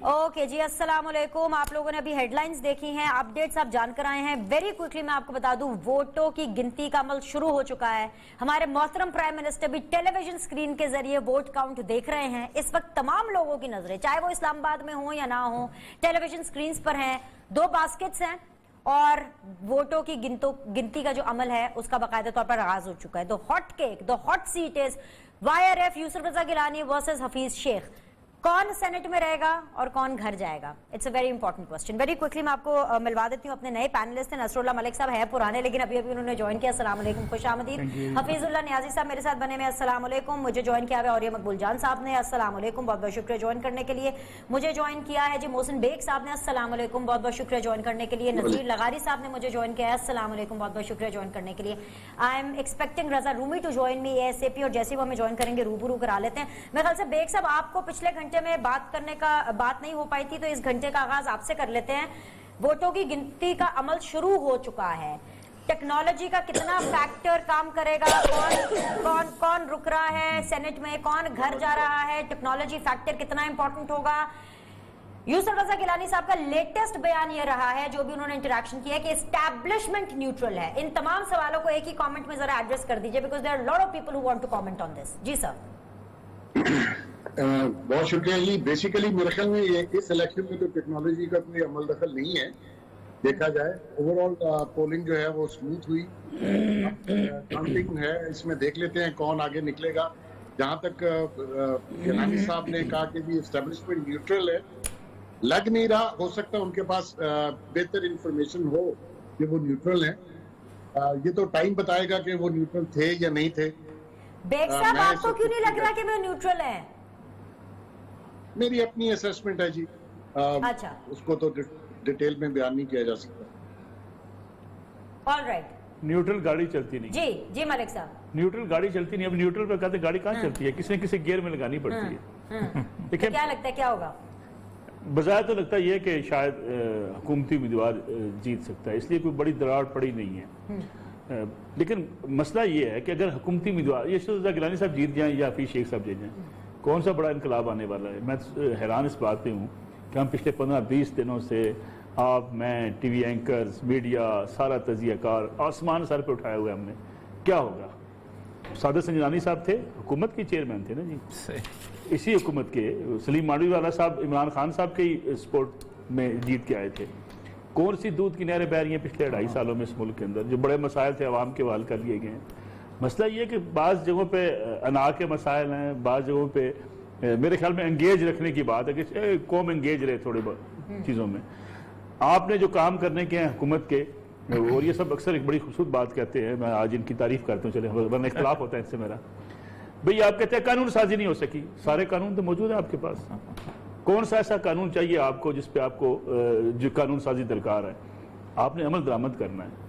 Okay जी, अस्सलाम वालेकुम। आप लोगों ने अभी हेडलाइंस देखी हैं, अपडेट्स आप जानकर आए हैं। वेरी क्विकली मैं आपको बता दूं, वोटों की गिनती का अमल शुरू हो चुका है। हमारे मोहतरम प्राइम मिनिस्टर भी टेलीविजन स्क्रीन के जरिए वोट काउंट देख रहे हैं। इस वक्त तमाम लोगों की नजरें, चाहे वो इस्लामाबाद में हो या ना हो, टेलीविजन स्क्रीन पर हैं। 2 बास्केट्स हैं और वोटों की गिनती का जो अमल है उसका बाकायदा तौर पर आगाज हो चुका है। The hot cake, the hot seat is YRF Yusuf Raza Gilani versus Hafeez Shaikh. कौन सेनेट में रहेगा और कौन घर जाएगा? It's a very important question. Very quickly मैं आपको मिलवा देती हूँ अपने नए पैनलिस्ट हैं। नसरुल्लाह मलिक साहब है पुराने, लेकिन अभी अभी उन्होंने ज्वाइन किया। अस्सलाम वालेकुम, खुशामदीद। हफीजुल्लाह नियाजी साहब मेरे साथ बने में, अस्सलाम वालेकुम। मुझे ज्वाइन किया है और ये मकबूल जान साहब ने, अस्सलाम वालेकुम, बहुत बहुत शुक्रिया ज्वाइन करने के लिए। मुझे ज्वाइन किया है जी मोहसिन बेग साहब ने, अस्सलाम वालेकुम, बहुत बहुत शुक्रिया ज्वाइन करने के लिए। नज़ीर लगारी साहब ने मुझे ज्वाइन किया है, अस्सलाम वालेकुम, बहुत बहुत शुक्रिया ज्वाइन करने के लिए। I am expecting Raza Rumi to join me ASAP, और जैसे ही वो हमें ज्वाइन करेंगे रूबरू करा लेते हैं। मेरे ख्याल से बेग साहब आपको पिछले घंटे में बात नहीं हो पाई थी, तो इस घंटे का आगाज आपसे कर लेते हैं। वोटों की गिनती का अमल शुरू हो चुका है। टेक्नोलॉजी का कितना फैक्टर काम करेगा? कौन रुक रहा है सेनेट में, कौन घर जा रहा है? टेक्नोलॉजी फैक्टर कितना इंपॉर्टेंट होगा? यूसुफ रजा गिलानी साहब का लेटेस्ट बयान ये रहा है, जो भी उन्होंने इंटरेक्शन किया है, कि एस्टैब्लिशमेंट न्यूट्रल है। इन तमाम सवालों को एक ही कमेंट में जरा एड्रेस कर दीजिए, because there are lot of people who want to comment on this. जी सर। बहुत शुक्रिया जी। बेसिकली मेरे ख्याल में इस इलेक्शन में तो टेक्नोलॉजी का कोई अमल दखल नहीं है। देखा जाए ओवरऑल पोलिंग जो है वो स्मूथ हुई। काउंटिंग है, इसमें देख लेते हैं कौन आगे निकलेगा। जहां तक गिलानी साहब ने कहा कि भी एस्टेब्लिशमेंट न्यूट्रल है, लग नहीं रहा। हो सकता है उनके पास बेहतर इंफॉर्मेशन हो कि वो न्यूट्रल है। ये तो टाइम बताएगा कि वो न्यूट्रल थे या नहीं थे। बेग साहब, आपको क्यों नहीं लग रहा कि वो न्यूट्रल है? मेरी अपनी असेसमेंट है जी। अच्छा, उसको तो डिटेल में बयान नहीं किया जा सकता। ऑलराइट। न्यूट्रल गाड़ी चलती नहीं। जी मलिक साहब, न्यूट्रल गाड़ी चलती नहीं। अब न्यूट्रल पे कहते गाड़ी कहाँ चलती है? किसी न किसी गियर में लगानी पड़ती है। तो क्या लगता है क्या होगा? बजाय तो लगता है कि शायद हुकूमती उम्मीदवार जीत सकता है, इसलिए कोई बड़ी दरार पड़ी नहीं है। लेकिन मसला ये है कि अगर हुकूमती उम्मीदवार यूसुफ रजा गिलानी साहब जीत जाएं या हफीज शेख साहब जीत जाएं, कौन सा बड़ा इनकलाब आने वाला है? मैं हैरान इस बात पे हूँ कि हम पिछले 15-20 दिनों से आप, मैं, TV एंकर्स, मीडिया, सारा तजियाकार, आसमान सर पे उठाए हुए हमने। क्या होगा? सादत संजनानी साहब थे, हुकूमत के चेयरमैन थे ना जी, इसी हुकूमत के। सलीम मांडवीवाला साहब इमरान खान साहब के ही सपोर्ट में जीत के आए थे। कौन सी दूध की नहरें बह रही हैं पिछले 2.5 सालों में इस मुल्क के अंदर? जो बड़े मसाइल थे अवाम के हवाल कर लिए गए हैं। मसला ये है कि बाज़ जगहों पे अना के मसाइल हैं, बाज़ जगहों पे मेरे ख्याल में एंगेज रखने की बात है कि कौम एंगेज रहे थोड़ी बहुत चीज़ों में। आपने जो काम करने के हैं हुकूमत के, और ये सब अक्सर एक बड़ी खूबसूरत बात कहते हैं, मैं आज इनकी तारीफ करता हूँ, चले वरना इख्तलाफ होता है इससे मेरा। भाई आप कहते हैं कानून साजी नहीं हो सकी, सारे कानून तो मौजूद है आपके पास। कौन सा ऐसा कानून चाहिए आपको जिस पे आपको जो कानून साजी दरकार है? आपने अमल दरामद करना है,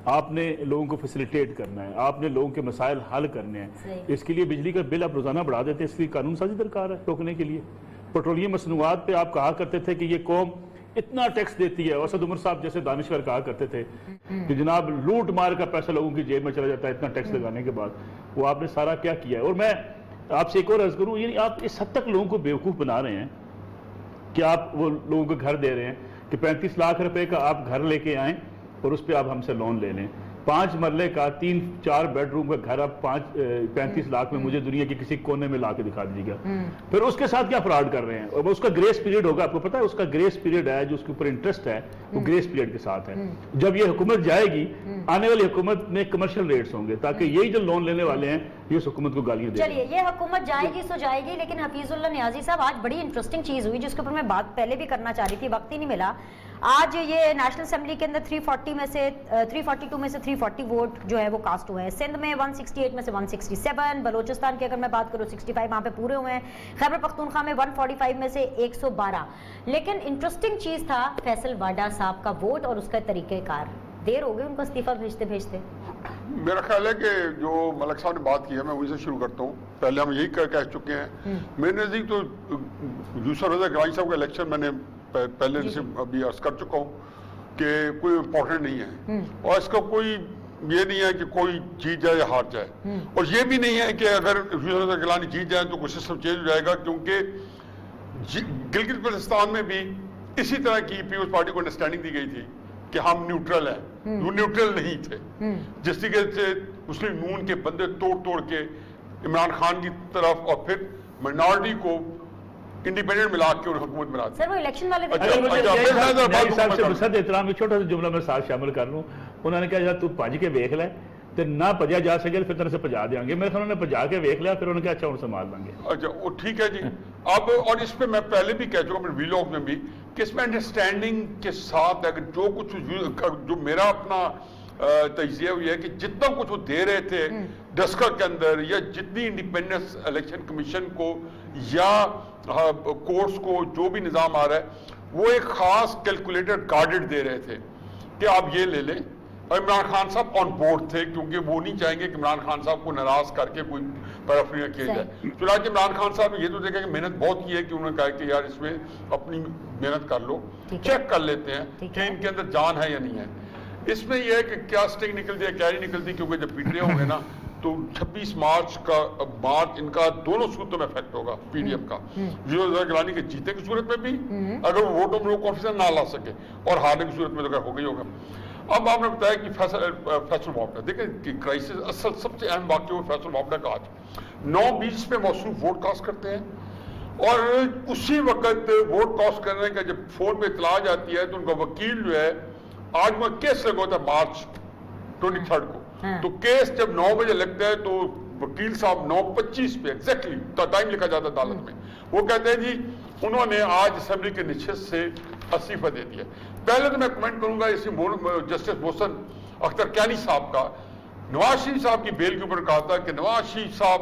आपने लोगों को फैसिलिटेट करना है, आपने लोगों के मसाइल हल करने हैं। इसके लिए बिजली का बिल आप रोजाना बढ़ा देते हैं, इसलिए कानून साजी दरकार है रोकने के लिए। पेट्रोलियम मसनूआत पे आप कहा करते थे कि ये कौम इतना टैक्स देती है, असद उमर साहब जैसे दानिश्वर कहा करते थे कि जनाब लूट मार का पैसा लोगों की जेब में चला जाता है इतना टैक्स लगाने के बाद। वो आपने सारा क्या किया है? और मैं आपसे एक और अर्ज करूं, यानी आप इस हद तक लोगों को बेवकूफ़ बना रहे हैं कि आप वो लोगों को घर दे रहे हैं कि 35 लाख रुपए का आप घर लेके आएँ और उस पर आप हमसे लोन ले लें। 5 मरले का 3-4 बेडरूम का घर आप 35 लाख में मुझे दुनिया के किसी कोने में ला के दिखा दीजिएगा। फिर उसके साथ क्या फ्रॉड कर रहे हैं? और उसका ग्रेस पीरियड होगा, आपको पता है उसका ग्रेस पीरियड है, जो उसके ऊपर इंटरेस्ट है वो ग्रेस पीरियड के साथ है। जब ये हुकूमत जाएगी, आने वाली हुकूमत में कमर्शियल रेट्स होंगे, ताकि यही जो लोन लेने वाले हैं ये उस हुकूमत को गालियां दें। चलिए, ये हुकूमत जाएगी सो जाएगी, लेकिन हफीजुल्लाह नियाजी साहब, आज बड़ी इंटरेस्टिंग चीज हुई जिसके ऊपर मैं बात पहले भी करना चाह रही थी, वक्त ही नहीं मिला। आज ये नेशनल असेंबली के अंदर 342 में से 340 वोट जो है वो कास्ट हुए हैं। सिंध में 168 में से 167, बलोचिस्तान की अगर मैं बात करूँ 65 वहाँ पे पूरे हुए हैं। खैबर पख्तूनख्वा में 145 में से 112। लेकिन इंटरेस्टिंग चीज था फैसल वाडा साहब का वोट और उसका तरीक़ेकार। देर हो गई उनको इस्तीफा भेजते भेजते। मेरा ख्याल है कि जो मलिक साहब ने बात की है, मैं वहीं से शुरू करता हूँ। पहले हम यही कह चुके हैं। मेरे नज़दीक तो यूसुफ रजा गिलानी साहब का इलेक्शन मैंने पहले से अभी अर्ज कर चुका हूँ कि कोई इम्पोर्टेंट नहीं है, और इसका कोई ये नहीं है कि कोई जीत जाए या हार जाए, और ये भी नहीं है कि अगर यूसुफ रजा गिलानी जीत जाए तो कुछ सिस्टम चेंज हो जाएगा, क्योंकि गिलगित बल्तिस्तान में भी इसी तरह की पीपल्स पार्टी को अंडरस्टैंडिंग दी गई थी कि हम न्यूट्रल हैं, वो न्यूट्रल नहीं थे। जिस तरीके से मुस्लिम नून के बंदे तोड़ तोड़ के इमरान खान की तरफ और फिर माइनॉरिटी को इंडिपेंडेंट मिला के हुकूमत मिला दी। सर वो इलेक्शन वाले दिन अच्छा, न्याय साहब से मुसद एहतराम एक छोटा सा जुमला मैं साथ शामिल कर लूँ। उन्होंने कहा यार तू भज के वेख ले तो ना भजा जा सके फिर तेरे से भजा देंगे। मेरे ख्याल उन्होंने भजा के वेख लिया, फिर उन्होंने कहा अच्छा उनसे मार देंगे। अच्छा वो ठीक है जी। अब और इस पे मैं पहले भी कह चुका हूं वीलॉग में भी कि इसमें अंडरस्टैंडिंग के साथ अगर जो कुछ जो मेरा अपना तजिया हुई है कि जितना कुछ वो दे रहे थे डस्कर के अंदर या जितनी इंडिपेंडेंस इलेक्शन कमीशन को या कोर्ट्स को जो भी निज़ाम आ रहा है वो एक खास कैलकुलेटेड गार्डेड दे रहे थे कि आप ये ले लें। और इमरान खान साहब ऑन बोर्ड थे क्योंकि वो नहीं चाहेंगे कि इमरान खान साहब को नाराज करके कोई पैराफ्रीज किया जाए। चुनांचे इमरान खान साहब ने ये तो देखा कि मेहनत बहुत की है कि उन्होंने कहा कि यार इसमें अपनी मेहनत कर लो, चेक कर लेते हैं कि इनके अंदर जान है या नहीं है। इसमें यह है कि क्या स्टिंग निकलती है क्या नहीं निकलती, क्योंकि जब पीटीए होंगे ना तो 26 मार्च इनका दोनों सूत्रों में इफेक्ट होगा पीडीएम का। गिलानी के जीते की सूरत में भी अगर वो वोटों में कॉन्फिडेंस ना ला सके और हारने की सूरत में तो हो गई होगा। अब आपने बताया कि फैसल वापडा, देखिए कि क्राइसिस असल सबसे अहम वाक्य वो फैसल वापडा का आज 9:20 पे मौसूफ वोट कास्ट करते हैं और उसी वक्त वोट कास्ट करने का जब फोन पे इतला जाती है तो उनका वकील जो है आज वह केस लगा होता है मार्च 23 को। तो केस जब 9 बजे लगता है तो वकील साहब 9:25 पे एग्जैक्टली टाइम लिखा जाता है अदालत में, वो कहते हैं जी उन्होंने आज असेंबली के निश्चित से इस्तीफा दे दिया। पहले तो मैं कमेंट करूंगा इसी जस्टिस मोहसिन अख्तर कैनी साहब का, नवाज शरीफ साहब की बेल के ऊपर कहा था कि नवाज शरीफ साहब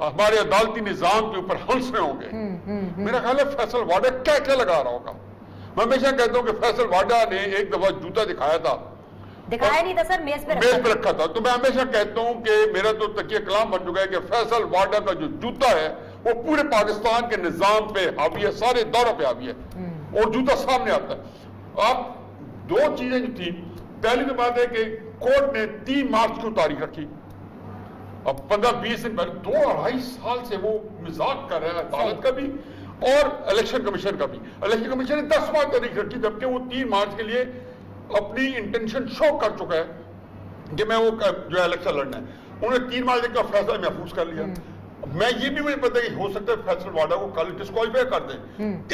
हमारे अदालती निजाम के ऊपर हंस रहे होंगे। मेरा ख्याल है फैसल वाडा क्या क्या लगा रहा होगा। मैं हमेशा कहता हूं कि फैसल वाडा ने एक दफा जूता दिखाया था, दिखाया नहीं था सर, मेज पे रखा था। तो मैं हमेशा कहता हूं कि मेरा तो तकिया कलाम बन चुका है कि फैसल वाडा का जो जूता है वो पूरे पाकिस्तान के निजाम पे हावी है, सारे दौरों पे हावी है और जूता सामने आता है। अब दो चीजें जो थी, पहली तो बात है कि कोर्ट ने 3 मार्च को तारीख रखी। अब 15-20 दिन पहले 2-2.5 साल से वो मजाक कर रहा है अदालत का भी और इलेक्शन कमीशन का भी। इलेक्शन कमीशन ने 10 मार्च तारीख रखी जबकि वो 3 मार्च के लिए अपनी इंटेंशन शो कर चुका है कि मैं वो जो है इलेक्शन लड़ना है। उन्होंने 3 मार्च का फैसला महफूज कर लिया। मैं ये भी मुझे पता है कि हो सकता है फैसल वाडा को कल डिस्क्वालीफाई कर दें,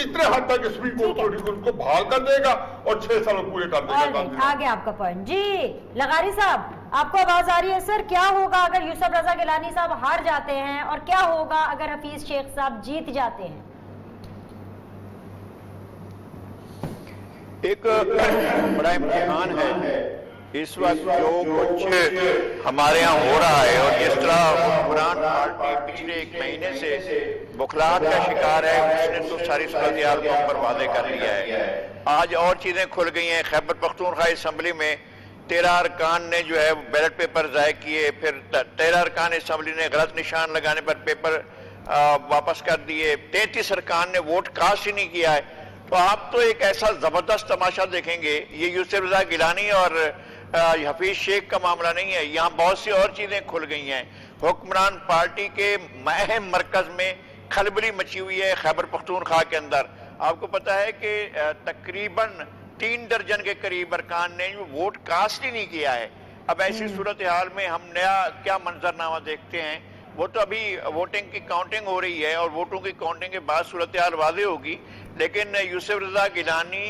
इतने हद तक सुप्रीम कोर्ट उनको बहाल कर देगा और 6 साल पूरे कर देगा। आगे आपका पॉइंट जी। लगारी साहब आपको आवाज आ रही है सर, क्या होगा अगर यूसुफ रजा गिलानी साहब हार जाते हैं और क्या होगा अगर हफीज शेख साहब जीत जाते हैं? एक बड़ा इम्तिहान है इस वक्त जो कुछ हमारे यहाँ हो रहा है और जिस तरह हुक्मरान पार्टी पिछले 1 महीने से बुखलाहट का शिकार है, उसने तो सारी सूरत-ए-हाल को ऊपर वादे कर लिया है। आज और चीजें खुल गई हैं। खैबर पख्तूनख्वा असम्बली में 13 अरकान ने जो है बैलेट पेपर ज़ाय किए, फिर 13 अरकान असम्बली ने गलत निशान लगाने पर पेपर वापस कर दिए, 33 अरकान ने वोट कास्ट ही नहीं किया है। तो आप तो एक ऐसा जबरदस्त तमाशा देखेंगे। ये यूसुफ रजा गिलानी और हफीज शेख का मामला नहीं है, यहाँ बहुत सी और चीजें खुल गई हैं। हुक्मरान पार्टी के अहम मरकज में खलबली मची हुई है खैबर पख्तूनख्वा के अंदर। आपको पता है कि तकरीबन 3 दर्जन के करीब अरकान ने वोट कास्ट ही नहीं किया है। अब ऐसी सूरत हाल में हम नया क्या मंजरनामा देखते हैं? वो तो अभी वोटिंग की काउंटिंग हो रही है और वोटों की काउंटिंग के बाद सूरत हाल वाज़ेह होगी। लेकिन यूसुफ रजा गिलानी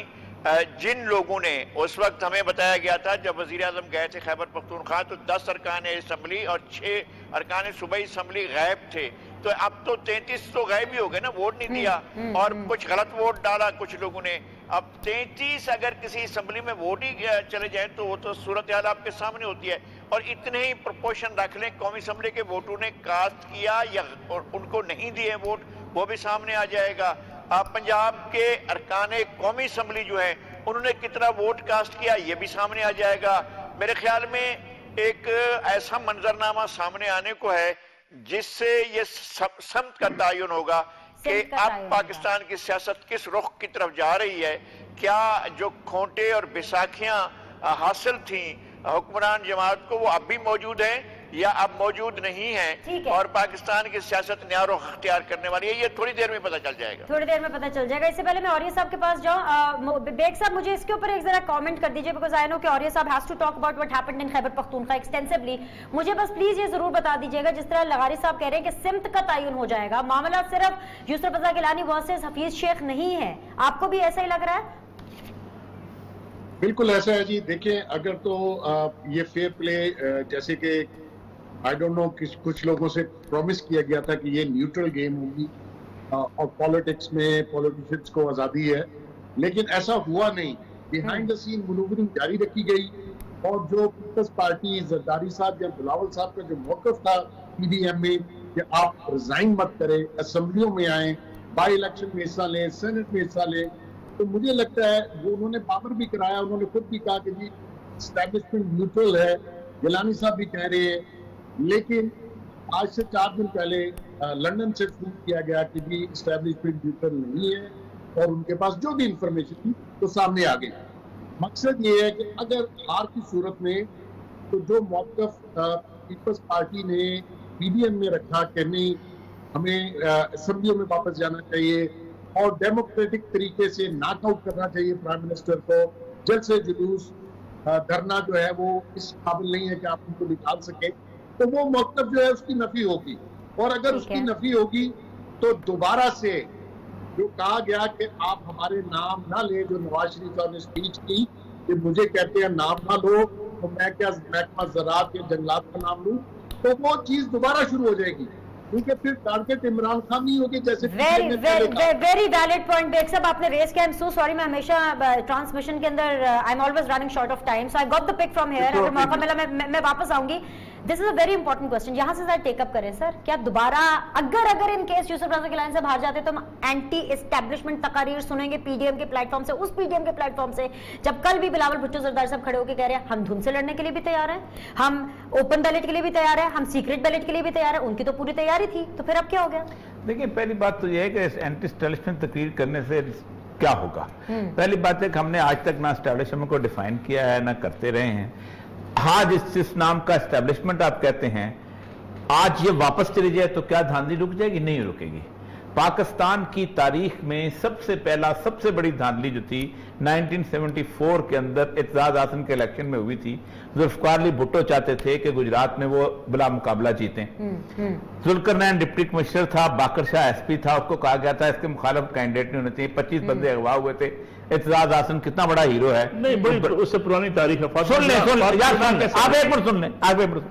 जिन लोगों ने उस वक्त हमें बताया गया था जब वज़ीर आज़म गए थे खैबर पख्तूनख्वा तो 10 अरकान असम्बली और 6 अरकान सूबाई असम्बली गायब थे। तो अब तो 33 तो गायब ही हो गए ना, वोट नहीं दिया और कुछ गलत वोट डाला कुछ लोगों ने। अब 33 अगर किसी असम्बली में वोट ही चले जाए तो वो तो सूरत हाल आपके सामने होती है। और इतने ही प्रोपोर्शन रख लें, कौमी असम्बली के वोटों ने कास्ट किया या उनको नहीं दिए वोट, वो भी सामने आ जाएगा। पंजाब के अरकान कौमी असम्बली जो है उन्होंने कितना वोट कास्ट किया ये भी सामने आ जाएगा। मेरे ख्याल में एक ऐसा मंजरनामा सामने आने को है जिससे ये समत का तयन होगा कि अब पाकिस्तान की सियासत किस रुख की तरफ जा रही है। क्या जो खोटे और बैसाखियां हासिल थी हुक्मरान जमात को वो अब भी मौजूद हैं या अब मौजूद नहीं ठीक है है। और पाकिस्तान की सियासत नया रुख अख्तियार करने वाली है, ये थोड़ी देर में पता चल जाएगा। थोड़ी देर में पता चल जाएगा। इससे पहले मैं औरिया साहब के पास जाऊं, बेग साहब मुझे इसके ऊपर एक जरा कमेंट कर दीजिए, बिकॉज आई नो कि औरिया साहब has to talk about what happened in Khyber Pakhtunkhwa extensively. मुझे बस प्लीज ये जरूर बता दीजिएगा, जिस तरह लगारी साहब कह रहे हैं कि सिमत का तयन हो जाएगा, मामला सिर्फ यूसुफ रज़ा गिलानी वर्सेस हफीज शेख नहीं है, आपको भी ऐसा ही लग रहा है? बिल्कुल ऐसा है जी। देखें, अगर तो ये फेयर प्ले जैसे कि आई डोंट नो कुछ लोगों से प्रॉमिस किया गया था कि ये न्यूट्रल गेम होगी और पॉलिटिक्स में पॉलिटिशियंस को आज़ादी है, लेकिन ऐसा हुआ नहीं। बिहाइंड द सीन मनूवरिंग जारी रखी गई और जो पीपल्स पार्टी जरदारी साहब या बिलावल साहब का जो मौक़िफ़ था पीडीएम में कि आप रिजाइन मत करें, असेंबलियों में आए, बाई इलेक्शन में हिस्सा लें, सेनेट में हिस्सा लें, तो मुझे लगता है वो उन्होंने बाबर भी कराया, उन्होंने खुद भी कहा कि जी एस्टैब्लिशमेंट न्यूट्रल है, गिलानी साहब भी कह रहे हैं। लेकिन आज से 4 दिन पहले लंदन से प्रूव किया गया कि जी एस्टैब्लिशमेंट न्यूट्रल नहीं है और उनके पास जो भी इंफॉर्मेशन थी तो सामने आ गई। मकसद ये है कि अगर हार की सूरत में तो जो मौक़िफ़ पीपल्स पार्टी ने पीडीएम में रखा कि नहीं हमें असेंबलियों में वापस जाना चाहिए और डेमोक्रेटिक तरीके से नॉकआउट करना चाहिए प्राइम मिनिस्टर को, जल्द से जुलूस धरना जो है वो इस काबिल नहीं है कि आप उनको निकाल सके, तो वो मौक़िफ़ जो है उसकी नफी होगी। और अगर उसकी नफी होगी तो दोबारा से जो कहा गया कि आप हमारे नाम ना ले, जो नवाज शरीफ साहब ने स्पीच की कि मुझे कहते हैं नाम ना लो, तो मैं क्या महकमा ज़राअत या जंगलात का नाम लूं, तो वो चीज दोबारा शुरू हो जाएगी, क्योंकि फिर टारगेट इमरान खान नहीं होगी जैसे वेरी वैलिड पॉइंट बेग साहब आपने रेस किया। आई एम सो सॉरी, मैं हमेशा ट्रांसमिशन के अंदर I am always running short of time, so I got the pick from here. अगर मौका मिला मैं वापस आऊंगी। This is a very important question, यहाँ से टेक अप करें सर। क्या दोबारा अगर इन केस यूसुफ रज़ा गिलानी साहब हार जाते तो हम एंटी एस्टैब्लिशमेंट तकारीर सुनेंगे पीडीएम के प्लेटफॉर्म से, उस पीडीएम के प्लेटफॉर्म से, जब कल भी बिलावल भुट्टो जरदारी साहब खड़े होकर कह रहे हैं हम धुन से लड़ने के लिए भी तैयार हैं, हम ओपन बैलेट के लिए भी तैयार है, हम सीक्रेट बैलेट के लिए भी तैयार है, उनकी तो पूरी तैयारी थी, तो फिर अब क्या हो गया? देखिए, पहली बात तो यह है कि एंटी एस्टैब्लिशमेंट तकरीर करने से क्या होगा। पहली बात है कि हमने आज तक ना एस्टैब्लिशमेंट को डिफाइन किया है, ना करते रहे हैं। आज इस नाम का एस्टैब्लिशमेंट आप कहते हैं, आज ये वापस चली जाए तो क्या धांधली रुक जाएगी? नहीं रुकेगी। पाकिस्तान की तारीख में सबसे पहला सबसे बड़ी धांधली जो थी 1974 के अंदर एतजाज हासन के इलेक्शन में हुई थी। जुल्फकार अली भुट्टो चाहते थे कि गुजरात में वो बिला मुकाबला जीतें। जुल्करनैन डिप्टी कमिश्नर था, बाकर शाह एसपी था, उसको कहा गया था इसके मुखालिफ कैंडिडेट नहीं होने चाहिए। 25 बंदे अगवा हुए थे। एतजाज हासन कितना बड़ा हीरो है, नहीं बड़ी उससे पुरानी तारीख है। सुन ले आप एक मिनट सुन ले, आप एक मिनट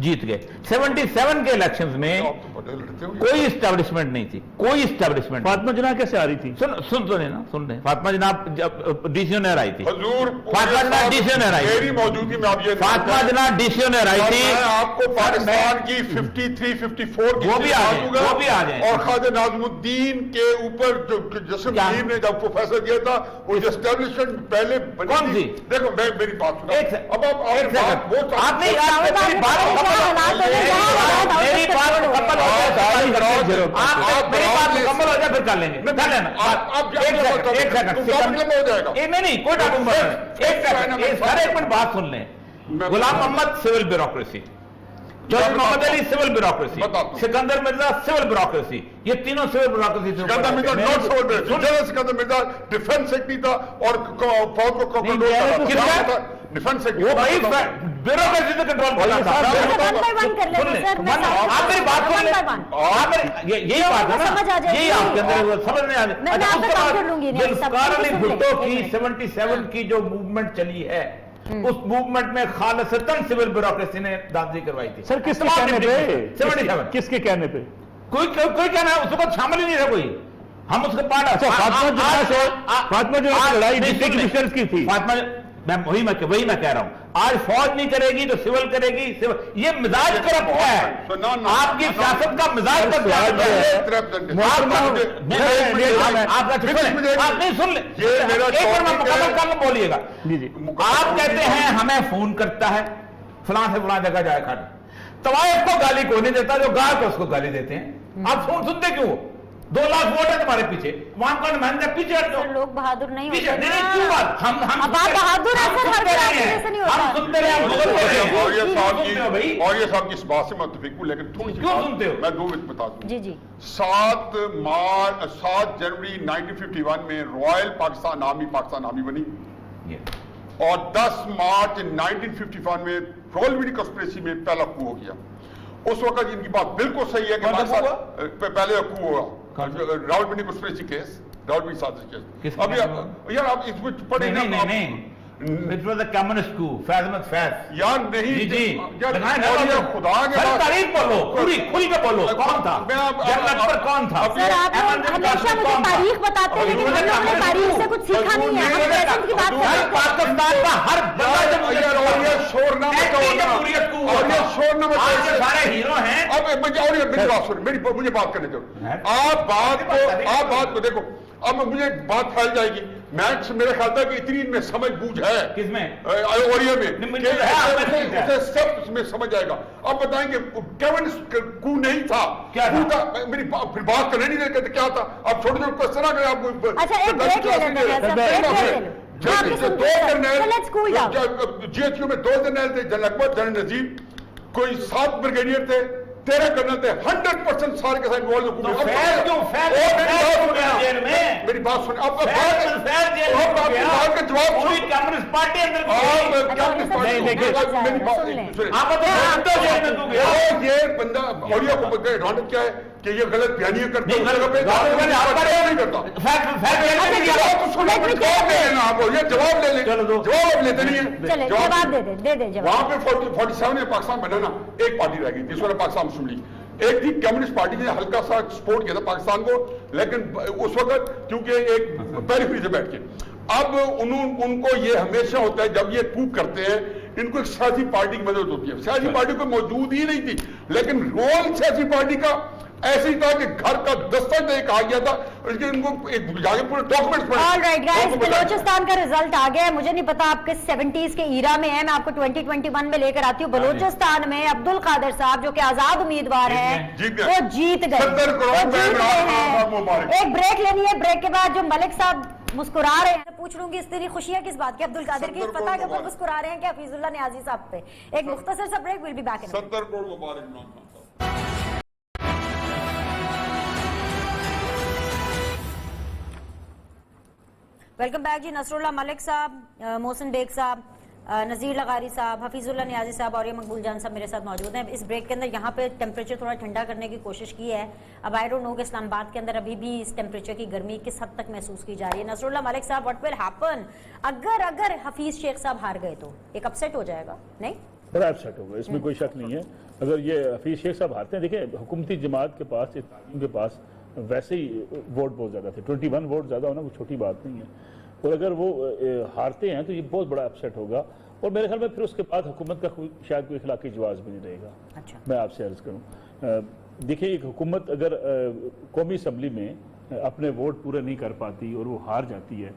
जीत गए। 77 के इलेक्शंस में कोई एस्टैब्लिशमेंट नहीं थी, कोई एस्टैब्लिशमेंट। फातिमा जनाब कैसे आ रही थी? सुन ले फातिमा जनाब जब डीसीओ आई थी, फातिमा जनाब डीसीओ आई थी, मेरी मौजूदगी में आप ये फातिमा जनाब डीसीओ आई थी। आपको पाकिस्तान की 53, 54 वो भी आ जाए और ख्वाजा नाज़मुद्दीन के ऊपर जो जस्टिस मीर ने जब फैसला किया था, वो एस्टैब्लिशमेंट पहले कौन सी? देखो मेरी बात सुनो। अब मेरी बात मुकम्मल हो जाए फिर कर लेंगे। नहीं कोई एक मिनट बात सुन लें। Ghulam Mohammad civil bureaucracy, Chaudhry Mohammad Ali civil bureaucracy, Sikandar Mirza civil bureaucracy, ये तीनों civil bureaucracy. Sikandar Mirza not civil bureaucracy, Sikandar Mirza defence secretary था और फौज को कंट्रोल करता था। डिफेंस सेक्रेटरी वो भाई ब्यूरोक्रेसी से कंट्रोल करता था। आप मेरी बात सुन लें, यही बात है ना, यही आपके अंदर समझ में आ जाए। जुल्फकार अली भुट्टो की 77 की जो मूवमेंट चली है, उस मूवमेंट में खालिसतन सिविल ब्यूरोक्रेसी ने दांधी करवाई थी। सर किसके कहने पे? 77 किसके कहने पे? कोई कहना है, उसको शामिल ही नहीं था कोई। हम उसके पार्ट फातिमा जो लड़ाई डिप्टी कमिश्नर की थी, फातिमा वही मैं कह रहा हूं। आज फौज नहीं करेगी तो सिविल करेगी। ये मिजाज करप्ट है, आपकी सियासत का मिजाज आप नहीं सुन ले, एक बार मुकम्मल कर बोलिएगा। आप कहते हैं हमें फोन करता है फलां से फलां जगह जाए खाने, तवायफ को गाली को नहीं देता, जो गाल को उसको गाली देते हैं। आप फोन सुनते क्यों? 2 लाख वोट है तुम्हारे पीछे, वहां का नुमाइंदा पीछे हट जाओ। सर, लोग बहादुर नहीं पीछे होते नहीं, ना। क्यों बात हम अब आप बहादुर हैं सर, हर कोई आपके जैसे नहीं होता। हम सुनते रहे, हम बोलते रहे। और ये साहब सुनते हो भाई? की और ये साहब की इस बात से मैं मुतफिक हूं, लेकिन थोड़ी सी क्यों बात सुनते हो? मैं 2 मिनट बता दूं। जी जी 7 जनवरी 1951 में रॉयल पाकिस्तान आर्मी बनी, और 10 मार्च 1955 में रॉयल कॉन्स्पिरेसी में पहला कू हो गया। उस वक्त इनकी बात बिल्कुल सही है कि कौन सा पाकिस्तान coup पहले कू हुआ, रावलपिंडी कॉन्स्पिरेसी केस, रावलपिंडी साजिश केस। किसके अब नाम यार आप इसमें पढ़े ना, नहीं, इट वाज अ कम्युनिस्ट कू, फैज अहमद फैज। यार नहीं जी जी, यार दिखाएं ना, और ये बाबू। खुदा के सर, बाद तारीफ बोलो, पूरी खुल के बोलो, कौन था? मैं अब- जनरल अकबर कौन था? अब- सर, आप लोग अहमद हमेशा मुझे कौन था? तारीख बताते हैं, लेकिन हम लोगों ने तारीख से कुछ सीखा नहीं है। हम प्रेजेंट की बात कर रहे हैं। पाकिस्तान का हर बंदा यार और ये शोर ना मचाओ ना, और ये शोर ना आज के मचाओ। सारे हीरो हैं। अब मुझे और ये मेरी बात सुन, मुझे बात करने दो। आप बात को देखो, अब मुझे बात फैल जाएगी। मैक्स मेरे ख्याल था कि इतनी इनमें समझ बूझ है किसमें? ओरिया में नहीं, कि मुझे है, आप में नहीं है। उसे सब में समझ आएगा। अब बताएंगे केवन कू नहीं था, क्या कू था? मेरी फिर बात करने नहीं देते क्या था। अब छोटे छोटे क्वेश्चन आ गए आपको। अच्छा, एक ब्रेक ले लेते हैं सर, ब्रेक ले लो। हाँ, आपकी सुनते हैं sir. So let's cool down. GHQ में 2 जनरल थे, जनरल अकबर, जनरल नजीब, कोई 7 ब्रिगेडियर थे, 13 कर्नल थे, 100% सारे के साथ इन्वॉल्व तो फैज क्यों? फैज हो गया जेल में। मेरी बात सुन, अब फैज जेल में हो गया। बात का जवाब पूरी सुन। कम्युनिस्ट पार्टी अंदर घुस आप गई। कैप्टन पार्टी नहीं, देखिए, मेरी बात सुन लें। सुनिए। आप बताओ, जेल में क्यों गया? ये बंदा ऑडियो को रौनक क्या है कि ये गलत बयानियां करता नहीं, है, उस जगह पे नहीं करता। फैज जेल में गया। जवाब सुनो, जवाब ले लेना आप, ये जवाब ले ले, चलो दो। जवाब अब लेते नहीं है। चले जवाब दे दे जवाब। वहां पे 47 में पाकिस्तान बना ना, एक पार्टी रह गई जिस वक्त पाकिस्तान मुस्लिम लीग। एक थी कम्युनिस्ट पार्टी ने हल्का सा सपोर्ट किया था पाकिस्तान को, लेकिन उस वक्त क्योंकि एक पेरिफेरी से बैठ के, अब उनको ये हमेशा होता है जब ये कूक करते हैं, इनको एक सियासी पार्टी की मदद होती है। सियासी पार्टी को मौजूद ही नहीं थी, लेकिन रोल सियासी पार्टी का ऐसे ही था कि घर का दस्तक कहा गया था, इसके इनको एक जाके पूरे documents All right, guys, Balochistan का रिजल्ट आ गया है। मुझे नहीं पता आपके 70s के ईरा में है, मैं आपको 2021 में लेकर आती हूँ। बलोचिस्तान में अब्दुल कादिर साहब जो कि आजाद उम्मीदवार हैं, जीत गए। वो जीत गए। 70 करोड़ वो जीत रुपए गए में हैं। मुबारक। एक ब्रेक लेनी है, ब्रेक के बाद जो मलिक साहब मुस्कुरा रहे हैं, पूछ लूंगी इतनी खुशियां किस बात की अब्दुल कादिर की, 70 पता के ऊपर करोड़ मुस्कुरा रहे हैं कि हफीजुल्लाह नियाजी साहब पे। एक मुख्तसर सा break, will be back in 70 crore मुबारक इमरान खान साहब। वेलकम बैक जी। नसरुल्लाह मलिक साहब, मोहसिन बेग साहब, नज़ीर लगारी साहब, हफीजुल्लाह नियाजी साहब और ये मकबूल जान साहब मेरे साथ मौजूद हैं। इस ब्रेक के अंदर यहाँ पे टेम्परेचर थोड़ा ठंडा करने की कोशिश की है। अब आई डोंट नो कि इस्लामाबाद के अंदर अभी भी इस टेम्परेचर की गर्मी किस हद तक महसूस की जा रही है। नसरुल्लाह मलिक साहब, व्हाट विल हैपन अगर हफीज शेख साहब हार गए तो एक अपसेट हो जाएगा? नहीं, बड़ा अपसेट होगा, इसमें कोई शक नहीं है। अगर ये हफीज शेख साहब हारते हैं, देखिए हुकूमती जमात के पास, उनके पास वैसे ही वोट बहुत ज़्यादा थे, 21 वोट ज़्यादा होना कोई छोटी बात नहीं है, और अगर वो हारते हैं तो ये बहुत बड़ा अपसेट होगा, और मेरे ख्याल में फिर उसके बाद हुकूमत का शायद कोई इखलाकी जवाब भी नहीं रहेगा। अच्छा, मैं आपसे अर्ज करूँ, देखिए एक हुकूमत अगर कौमी असम्बली में अपने वोट पूरे नहीं कर पाती और वो हार जाती है,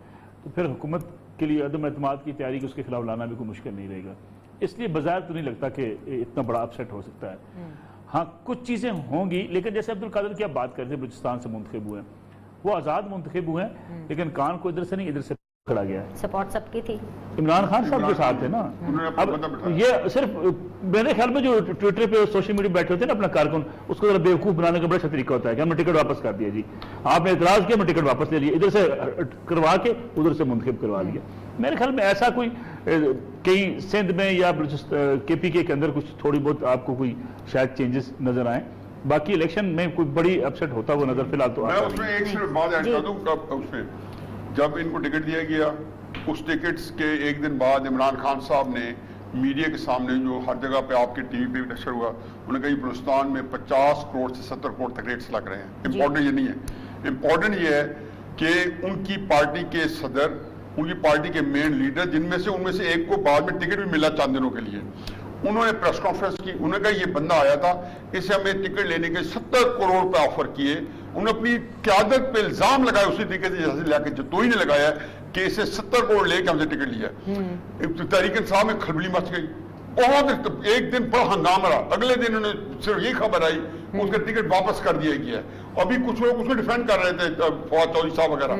तो फिर हुकूमत के लिए अदम एतमाद की तैयारी उसके खिलाफ लाना भी कोई मुश्किल नहीं रहेगा। इसलिए बाजार तो नहीं लगता कि इतना बड़ा अपसेट हो सकता है। हाँ, कुछ चीज़ें होंगी, लेकिन जैसे अब्दुल कादिर की आप बात करते हैं, बलूचिस्तान से मुंतखब हुए हैं, वो आज़ाद मुंतखब हुए हैं, लेकिन कान को इधर से नहीं इधर से खड़ा गया है। सपोर्ट सबकी थी, इमरान खान साहब के साथ है ना। अब ये सिर्फ मेरे ख्याल में जो ट्विटर पे सोशल मीडिया बैठे होते हैं ना अपना कारकुन, उसको जरा बेवकूफ बनाने का बड़ा अच्छा तरीका होता है कि हमने टिकट वापस कर दिया जी, आपने एतराज किया, मैं टिकट वापस ले लिया, इधर से करवा के उधर से मुंतखब करवा लिया। मेरे ख्याल में ऐसा कोई कहीं सिंध में या KPK के अंदर कुछ थोड़ी बहुत आपको कोई शायद चेंजेस नजर आए, बाकी इलेक्शन में कोई बड़ी अपसेट होता हुआ नजर फिलहाल तो मैं आता उसमें नहीं। एक सिर्फ बात ऐड कर दूं, उसमें जब इनको टिकट दिया गया, उस टिकट्स के एक दिन बाद इमरान खान साहब ने मीडिया के सामने, जो हर जगह पे आपके टीवी पे भी नशर हुआ, उन्होंने कहा बलूचिस्तान में 50 करोड़ से 70 करोड़ तक रेट्स लग रहे हैं। इम्पोर्टेंट ये नहीं है, इम्पोर्टेंट ये है कि उनकी पार्टी के सदर, उनकी पार्टी के मेन लीडर, जिनमें से उनमें से एक को बाद में टिकट भी मिला चंद दिनों के लिए, उन्होंने प्रेस कॉन्फ्रेंस की, उन्होंने कहा ये बंदा आया था, इसे हमें टिकट लेने के 70 करोड़ रुपए ऑफर किए, उन्होंने अपनी क्यादत पे इल्जाम लगाया उसी तरीके से जैसे लेके जतोई ने लगाया कि इसे 70 करोड़ लेके हमसे टिकट लिया। तहरीक इंसाफ में खलबली मच गई, बहुत एक दिन बड़ा हंगामा रहा। अगले दिन उन्होंने सिर्फ ये खबर आई उसका टिकट वापस कर दिया गया है। अभी कुछ लोग उसको डिफेंड कर रहे थे, फवाद चौधरी साहब वगैरह,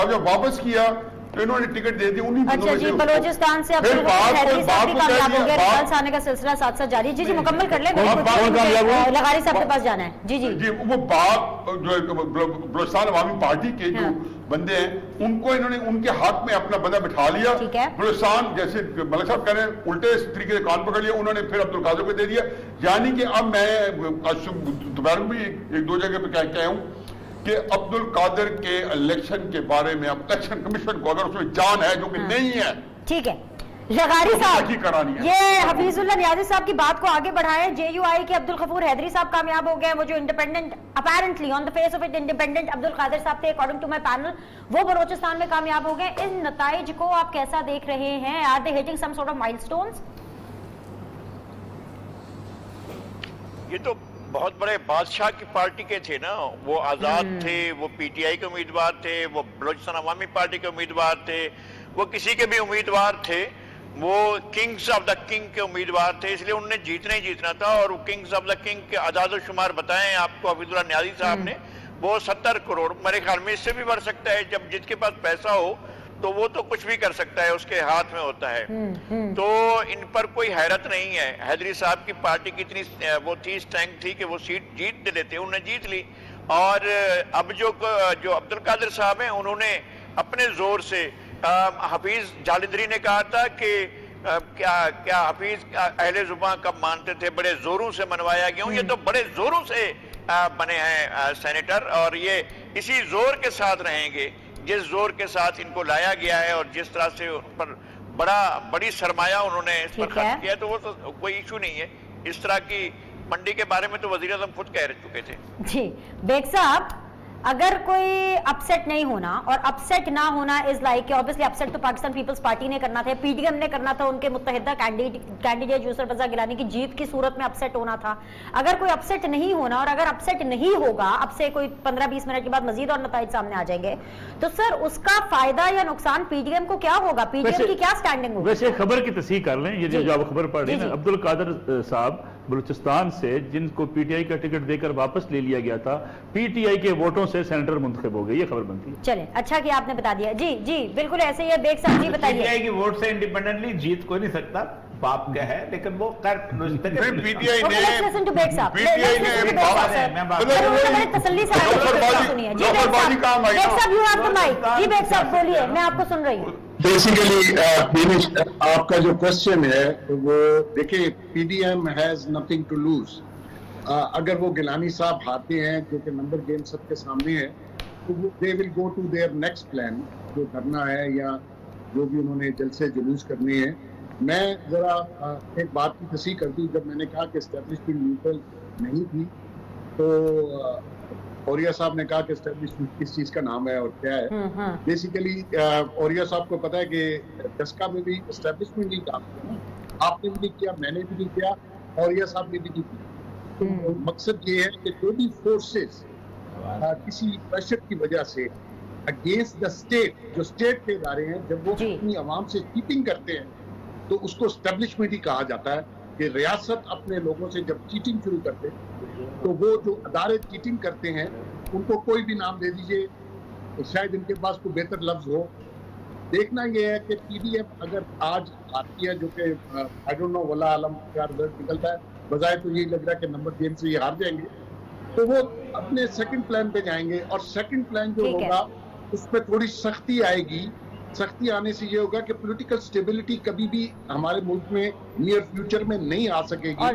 अब जब वापस किया तो इन्होंने टिकट दे दी उन्हीं बंदों अच्छा में जी, से उसको। बलोचिस्तान से फिर बात हैदरी को- साहब भी बात को कामयाब कह हो गए, दिया, रिजल्ट्स आने का सिलसिला साथ साथ जारी। जी जी मुकम्मल कर ले, बात- लगारी साहब के पास जाना है। जी जी जी वो बात जो बलोचिस्तान अवामी पार्टी के जो हाँ। बंदे हैं उनको इन्होंने उनके हाथ में अपना बंदा बिठा लिया। ठीक है। बलोचिस्तान जैसे मलिक साहब कह रहे हैं उल्टे इस तरीके से कान पकड़ लिया, उन्होंने फिर अब्दुल कादिर को दे दिया। यानी कि अब मैं दोपहर में भी एक दो जगह पे क्या हूं कि अब्दुल कादिर के इलेक्शन के बारे में अब इलेक्शन कमीशन को अगर उसमें जान है जो कि नहीं है, ठीक है। लगारी तो साहब ताकी करानी है। ये हफीजुल्लाह नियाज़ी साहब की बात को आगे बढ़ाएं। जेयूआई के अब्दुल गफूर हैदरी साहब कामयाब हो गए। वो जो independent apparently on the face of it independent Abdul Qadir साहब थे अकॉर्डिंग टू माय पैनल, वो बलोचिस्तान में कामयाब हो गए। इन नताइज को आप कैसा देख रहे हैं? Are they hitting some sort of milestones? ये तो बहुत बड़े बादशाह की पार्टी के थे ना, वो आजाद थे, वो पीटीआई के उम्मीदवार थे, वो बलोचिस्तान अवामी पार्टी के उम्मीदवार थे, वो किसी के भी उम्मीदवार थे, वो किंग्स ऑफ द किंग के उम्मीदवार थे, इसलिए उनने जीतना ही जीतना था। और वो किंग्स ऑफ द किंग के आदाद शुमार बताएं आपको हफीजुल्लाह नियाज़ी साहब ने, वो 70 करोड़, मेरे ख्याल में इससे भी बढ़ सकता है। जब जिसके पास पैसा हो तो वो तो कुछ भी कर सकता है, उसके हाथ में होता है। तो इन पर कोई हैरत नहीं है। हैदरी साहब की पार्टी कितनी वो थी, स्ट्रेंथ थी कि वो सीट जीत लेते, उन्होंने जीत ली। और अब जो अब्दुल कादिर साहब हैं उन्होंने अपने जोर से, हफीज जालिंदरी ने कहा था कि क्या हफीज अहले जुबान कब मानते थे, बड़े जोरों से मनवाया गया हूं। ये तो बड़े जोरों से बने हैं सेनेटर, और ये इसी जोर के साथ रहेंगे जिस जोर के साथ इनको लाया गया है और जिस तरह से उन पर बड़ी सरमाया उन्होंने इस पर खर्च किया, तो वो तो कोई इशू नहीं है। इस तरह की मंडी के बारे में तो वजीर आज़म खुद कह चुके थे। जी बेग साहब, अगर कोई अपसेट नहीं होना, और अपसेट ना होना इज लाइक ऑब्वियसली अपसेट तो पाकिस्तान पीपल्स पार्टी ने करना था, पीडीएम ने करना था, उनके मुत्तहिदा कैंडिडेट यूसुफ रज़ा गिलानी की जीत की सूरत में अपसेट होना था। अगर कोई अपसेट नहीं होना, और अगर अपसेट नहीं होगा, अब से कोई 15-20 मिनट के बाद मजीद और नताइज सामने आ जाएंगे, तो सर उसका फायदा या नुकसान पीडीएम को क्या होगा? पीडीएम की क्या स्टैंडिंग होगी? वैसे खबर की तस्दीक कर लें, ये जो आप खबर पढ़ रही है, अब्दुल कादिर साहब बलूचिस्तान से जिनको पीटीआई का टिकट देकर वापस ले लिया गया था, पीटीआई के वोटों से सेनेटर मुंतखब हो गए, ये खबर बनती है। चले, अच्छा कि आपने बता दिया। जी जी बिल्कुल ऐसे ही है। बेग साहब जी बताइए। पीटीआई की वोट से इंडिपेंडेंटली जीत कोई नहीं सकता, बाप क्या है, लेकिन वो कर PTI Okay, let's listen to Baig साहब। पीटीआई ने Let's listen to बेग साहब, sir। मैं बात- सर, उन्होंने बड़े तसल्ली से आगे बात सुनी है। जी बेग लोफरबाजी काम आई ना। साहब, you have the mic। जी बेग साहब बोलिए, मैं आपको सुन रही हूँ। बेसिकली आपका जो क्वेश्चन है वो देखिए, PDM has nothing to lose. अगर वो गिलानी साहब हारते हैं, जो कि नंबर गेम सबके सामने है, तो वो they will go to their next plan, जो करना है या जो भी उन्होंने जलसे जुलूस करने हैं। मैं जरा एक बात की तस्दीक करती हूँ। जब मैंने कहा कि एस्टेब्लिशमेंट न्यूट्रल नहीं थी, तो औरिया साहब ने कहा कि एस्टेब्लिशमेंट किस चीज का नाम है और क्या है। बेसिकली औरिया साहब को पता है कि डस्का में भी एस्टेब्लिशमेंट नहीं काम किया, आपने भी नहीं किया, मैंने भी नहीं किया, औरिया साहब ने भी नहीं किया। तो मकसद ये है कि जो भी फोर्सेस किसी प्रेशर की वजह से अगेंस्ट द स्टेट, जो स्टेट के इदारे हैं, जब वो अपनी आवाम से चीटिंग करते हैं, तो उसको एस्टेब्लिशमेंट ही कहा जाता है। कि रियासत अपने लोगों से जब चीटिंग शुरू करते हैं, तो वो जो अदारे चीटिंग करते हैं उनको कोई भी नाम दे दीजिए, तो शायद इनके पास कोई बेहतर लफ्ज हो। देखना ये है कि पीडीएम अगर आज आती है, जो कि आई डोंट नो वल्लाह आलम क्या रिजल्ट निकलता है, बजाय तो यही लग रहा है कि नंबर गेम से ये हार जाएंगे, तो वो अपने सेकंड प्लान पे जाएंगे। और सेकंड प्लान जो होगा उस पर थोड़ी सख्ती आएगी। सख्ती आने से ये होगा कि पॉलिटिकल स्टेबिलिटी कभी भी हमारे मुल्क में नियर फ्यूचर में नहीं आ सकेगी।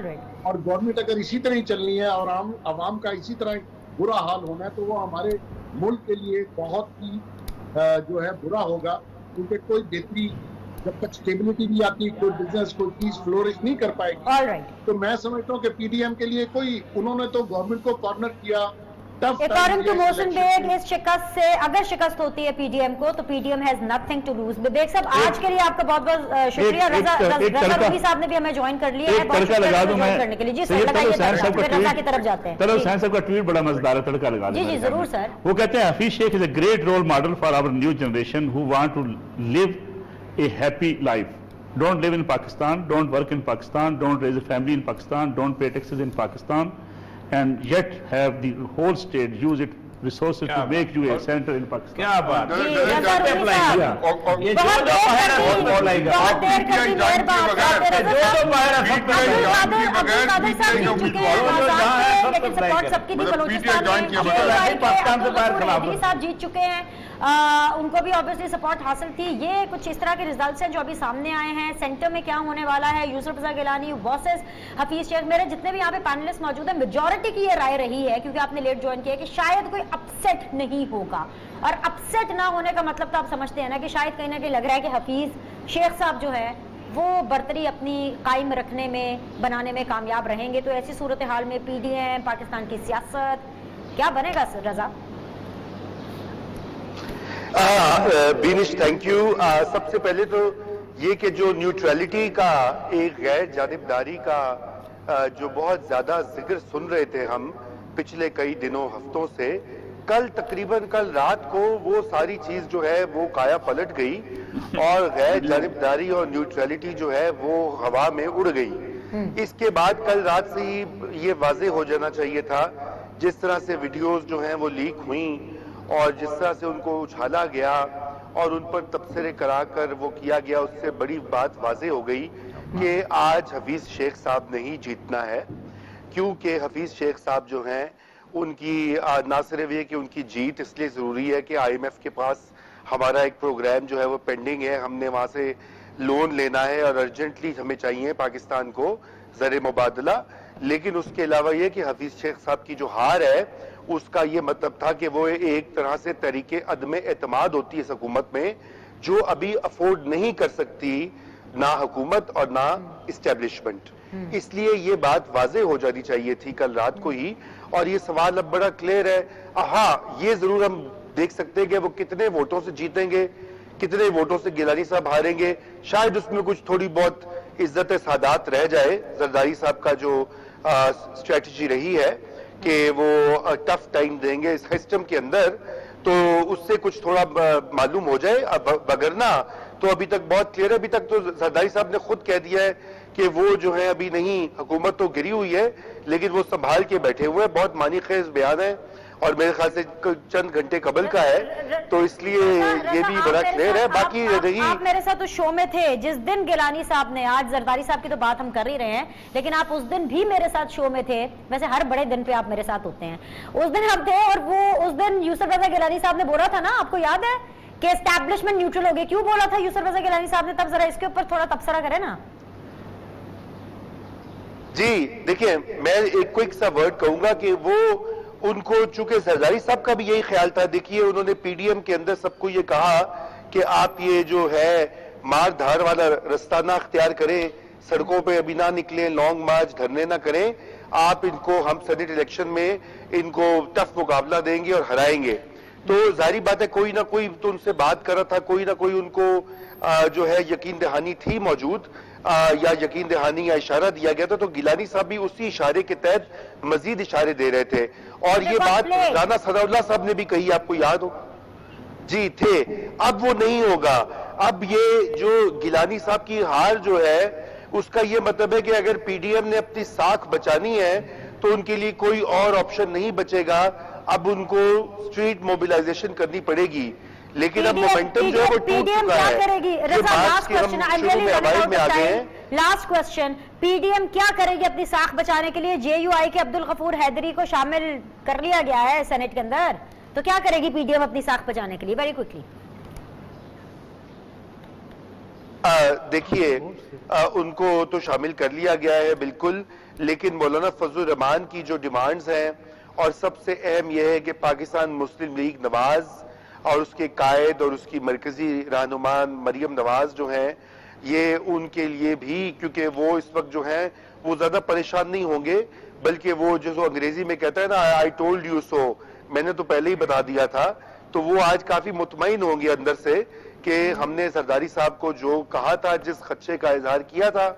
और गवर्नमेंट अगर इसी तरह ही चलनी है और आवाम का इसी तरह बुरा हाल होना है, तो वो हमारे मुल्क के लिए बहुत ही जो है बुरा होगा। क्योंकि कोई बेहतरी, जब तक स्टेबिलिटी नहीं आती, कोई बिजनेस, कोई चीज फ्लोरिश नहीं कर पाएगी। तो मैं समझता हूँ कि पीडीएम के लिए कोई, उन्होंने तो गवर्नमेंट को कॉर्नर किया। अकॉर्डिंग टू मोहसिन बेग, इस शिकस्त से अगर शिकस्त होती है पीडीएम को, तो PDM has nothing to lose. Baig साहब, आज के लिए आपका बहुत बहुत शुक्रिया। रजा रूबी साहब ने भी हमें ज्वाइन कर लिया है, बहुत शुक्रिया ज्वाइन करने के लिए। जी सर, लगाइए रजा की तरफ जाते हैं। तलब हुसैन साहब का ट्वीट बड़ा मजेदार है, तड़का लगा जी जी जरूर सर। वो कहते हैं, Hafeez Sheikh is a great role model for our new generation who want to live a happy life. Don't live in Pakistan, don't work in Pakistan, don't raise a family in Pakistan, don't pay taxes in Pakistan. and yet have the whole state use its resources to make you a senator in Pakistan. क्या बात नहीं, जी, नहीं, रज़ा नहीं, रूमी साहब, ये जो बहुत देर बाहर है, कर दी, बहुत लाएगा। बहुत देर कर दी, मेहर बात करते रहे। जो तो बाहर है, सब अब्दुल कादिर साहब जीत चुके हैं आजाद से, लेकिन सपोर्ट सबकी थी बलूचिस्तान में। पाकिस्तान से बाहर खिलाफ हैदरी साहब जीत चुके हैं, उनको भी ऑब्वियसली सपोर्ट हासिल थी। ये कुछ इस तरह के रिजल्ट्स हैं जो अभी सामने आए हैं। सेंटर में क्या होने वाला है, यूसुफ रज़ा गिलानी वर्सेस हफीज शेख, मेरे जितने भी यहाँ पे पैनलिस्ट मौजूद हैं, मेजॉरिटी की ये राय रही है, क्योंकि आपने लेट ज्वाइन किया, कि शायद कोई अपसेट नहीं होगा। और अपसेट ना होने का मतलब तो आप समझते हैं ना कि शायद कहीं ना कहीं लग रहा है कि हफीज शेख साहब जो है वो बर्तरी अपनी कायम रखने में, बनाने में कामयाब रहेंगे। तो ऐसी सूरत हाल में पीडीएम, पाकिस्तान की सियासत क्या बनेगा रज़ा? Beenish thank you. सबसे पहले तो ये कि जो न्यूट्रलिटी का एक गैर जानिबदारी का जो बहुत ज्यादा जिक्र सुन रहे थे हम पिछले कई दिनों हफ्तों से, तकरीबन कल रात को वो सारी चीज जो है वो काया पलट गई और गैर जानिबदारी और न्यूट्रलिटी जो है वो हवा में उड़ गई। इसके बाद कल रात से ही ये वाज़ेह हो जाना चाहिए था, जिस तरह से वीडियोस जो हैं वो लीक हुई और जिस तरह से उनको उछाला गया और उन पर तबसरे कराकर वो किया गया, उससे बड़ी बात वाज़ेह हो गई कि आज हफीज शेख साहब ने ही जीतना है। क्योंकि हफीज शेख साहब जो हैं उनकी ना सिर्फ ये कि उनकी जीत इसलिए ज़रूरी है कि IMF के पास हमारा एक प्रोग्राम जो है वो पेंडिंग है, हमने वहाँ से लोन लेना है और अर्जेंटली हमें चाहिए पाकिस्तान को ज़र मुबादला। लेकिन उसके अलावा ये कि हफीज शेख साहब की जो हार है उसका ये मतलब था कि वो एक तरह से तरीके अदम एतमाद होती है इस हुकूमत में, जो अभी अफोर्ड नहीं कर सकती ना हुकूमत और ना इस्टेब्लिशमेंट। इसलिए ये बात वाज़ेह हो जानी चाहिए थी कल रात को ही। और ये सवाल अब बड़ा क्लियर है। हाँ, ये जरूर हम देख सकते हैं कि वो कितने वोटों से जीतेंगे, कितने वोटों से गिलानी साहब हारेंगे। शायद उसमें कुछ थोड़ी बहुत इज्जत सादात रह जाए। जरदारी साहब का जो स्ट्रेटजी रही है कि वो टफ टाइम देंगे इस सिस्टम के अंदर, तो उससे कुछ थोड़ा मालूम हो जाए। बगरना तो अभी तक बहुत क्लियर है। अभी तक तो जरदारी साहब ने खुद कह दिया है कि वो जो है अभी नहीं, हुकूमत तो गिरी हुई है लेकिन वो संभाल के बैठे हुए हैं। बहुत मानी खेज बयान है और मेरे ख्याल से चंद घंटे कबल का है, तो इसलिए ये भी बड़ा क्लियर है। बाकी रही, आप मेरे साथ उस शो में थे जिस दिन गिलानी साहब ने, आज जरदारी साहब की तो बात हम कर ही रहे हैं, लेकिन आप उस दिन भी मेरे साथ शो में थे। वैसे हर बड़े दिन पे आप मेरे साथ होते हैं, उस दिन हम थे। और वो उस दिन यूसुफ रज़ा गिलानी साहब ने बोला था ना, आपको याद है कि एस्टैब्लिशमेंट न्यूट्रल हो गई। क्यों बोला था यूसुफ रज़ा गिलानी साहब ने तब? जरा इसके ऊपर थोड़ा तबसरा करें ना। जी देखिए, मैं एक क्विक सा वर्ड कहूंगा कि वो उनको, चूंकि जरदारी साहब का भी यही ख्याल था। देखिए, उन्होंने पीडीएम के अंदर सबको ये कहा कि आप ये जो है मार धार वाला रास्ता ना अख्तियार करें, सड़कों पे अभी ना निकलें, लॉन्ग मार्च धरने ना करें, आप इनको, हम सेनेट इलेक्शन में इनको टफ मुकाबला देंगे और हराएंगे। तो जाहिर बात है कोई ना कोई तो उनसे बात कर रहा था, कोई ना कोई उनको जो है यकीन दहानी थी मौजूद, या यकीन दहानी या इशारा दिया गया था। तो गिलानी साहब भी उसी इशारे के तहत मजीद इशारे दे रहे थे। और ये बात राना सनाउल्लाह साहब ने भी कही, आपको याद हो जी थे। अब वो नहीं होगा। अब ये जो गिलानी साहब की हार जो है उसका ये मतलब है कि अगर पीडीएम ने अपनी साख बचानी है तो उनके लिए कोई और ऑप्शन नहीं बचेगा। अब उनको स्ट्रीट मोबिलाइजेशन करनी पड़ेगी। लेकिन अब मोमेंटम जो है वो टूट चुका है। लास्ट क्वेश्चन, पीडीएम क्या करेगी अपनी साख बचाने के लिए? जेयूआई के अब्दुल गफूर हैदरी को शामिल कर लिया गया है सेनेट के अंदर, तो क्या करेगी पीडीएम अपनी साख बचाने के लिए? Very quickly. देखिए, उनको तो शामिल कर लिया गया है बिल्कुल, लेकिन मौलाना फजल रहमान की जो डिमांड्स हैं, और सबसे अहम यह है कि पाकिस्तान मुस्लिम लीग नवाज और उसके कायद और उसकी मरकजी रहनुमा मरियम नवाज जो हैं, ये उनके लिए भी, क्योंकि वो इस वक्त जो हैं वो ज्यादा परेशान नहीं होंगे, बल्कि वो जो अंग्रेजी में कहता है ना, आई टोल्ड यू सो, मैंने तो पहले ही बता दिया था, तो वो आज काफी मुतमईन होंगे अंदर से कि हमने सरदारी साहब को जो कहा था, जिस खदशे का इजहार किया था,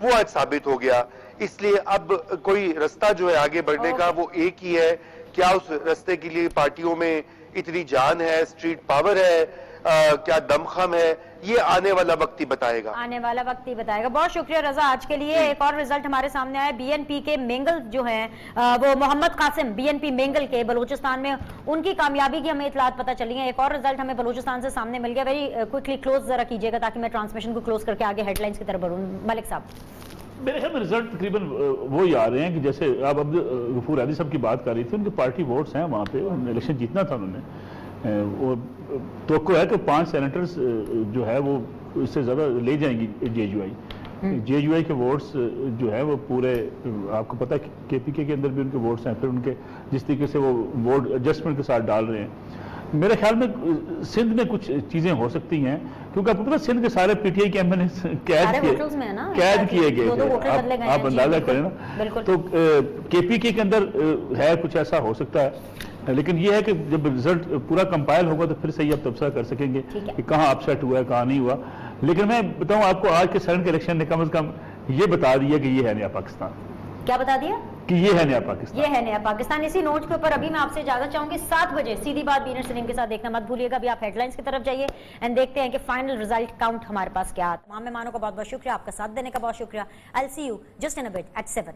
वो आज साबित हो गया। इसलिए अब कोई रास्ता जो है आगे बढ़ने का वो एक ही है। क्या उस रास्ते के लिए पार्टियों में इतनी जान है, स्ट्रीट पावर है, क्या दमखम है, ये आने वाला वक्त ही बताएगा। आने वाला वक्त ही बताएगा। बहुत शुक्रिया रजा आज के लिए। एक और रिजल्ट हमारे सामने आया, बीएनपी के मेंगल जो हैं वो मोहम्मद कासिम बीएनपी मेंगल के बलूचिस्तान में उनकी कामयाबी की हमें इतलात पता चली है। एक और रिजल्ट हमें बलूचिस्तान से सामने मिल गया। वेरी क्विकली क्लोज जरा कीजिएगा ताकि मैं ट्रांसमिशन को क्लोज करके आगे हेडलाइंस की तरफ बढ़ूं। मलिक साहब, मेरे ख्याल में रिजल्ट तकरीबन वो ही आ रहे हैं कि जैसे आप अब गफूर आदि साहब की बात कर रही थी, उनके पार्टी वोट्स हैं वहाँ पे, इलेक्शन जीतना था उन्होंने, वो तो है कि 5 सेनेटर्स जो है वो इससे ज़्यादा ले जाएंगी जेयूआई के वोट्स जो है वो पूरे, आपको पता है केपीके के अंदर भी उनके वोट्स हैं, फिर उनके जिस तरीके से वो वोट एडजस्टमेंट के साथ डाल रहे हैं। मेरे ख्याल में सिंध में कुछ चीजें हो सकती हैं, क्योंकि आपको पता सिंध के सारे पीटीआई के एमएलए कैद किए गए थे, आप अंदाजा करें ना। तो केपीके के अंदर है कुछ ऐसा हो सकता है, लेकिन ये है कि जब रिजल्ट पूरा कंपाइल होगा तो फिर सही आप तबसरा कर सकेंगे कि कहाँ अपसेट हुआ है कहाँ नहीं हुआ। लेकिन मैं बताऊं आपको, आज के सेनेट के इलेक्शन ने कम से कम ये बता दिया कि ये है नया पाकिस्तान। क्या बता दिया? कि ये है नया पाकिस्तान। ये है नया पाकिस्तान। इसी नोट के ऊपर अभी मैं आपसे इजाजत चाहूंगी। 7 बजे सीधी बात बीनर सलीम के साथ देखना मत भूलिएगा। अभी आप हेडलाइंस की तरफ जाइए एंड देखते हैं कि फाइनल रिजल्ट काउंट हमारे पास क्या। तमाम मेहमानों का बहुत बहुत शुक्रिया, आपका साथ देने का बहुत शुक्रिया। I will see you just in a bit at 7।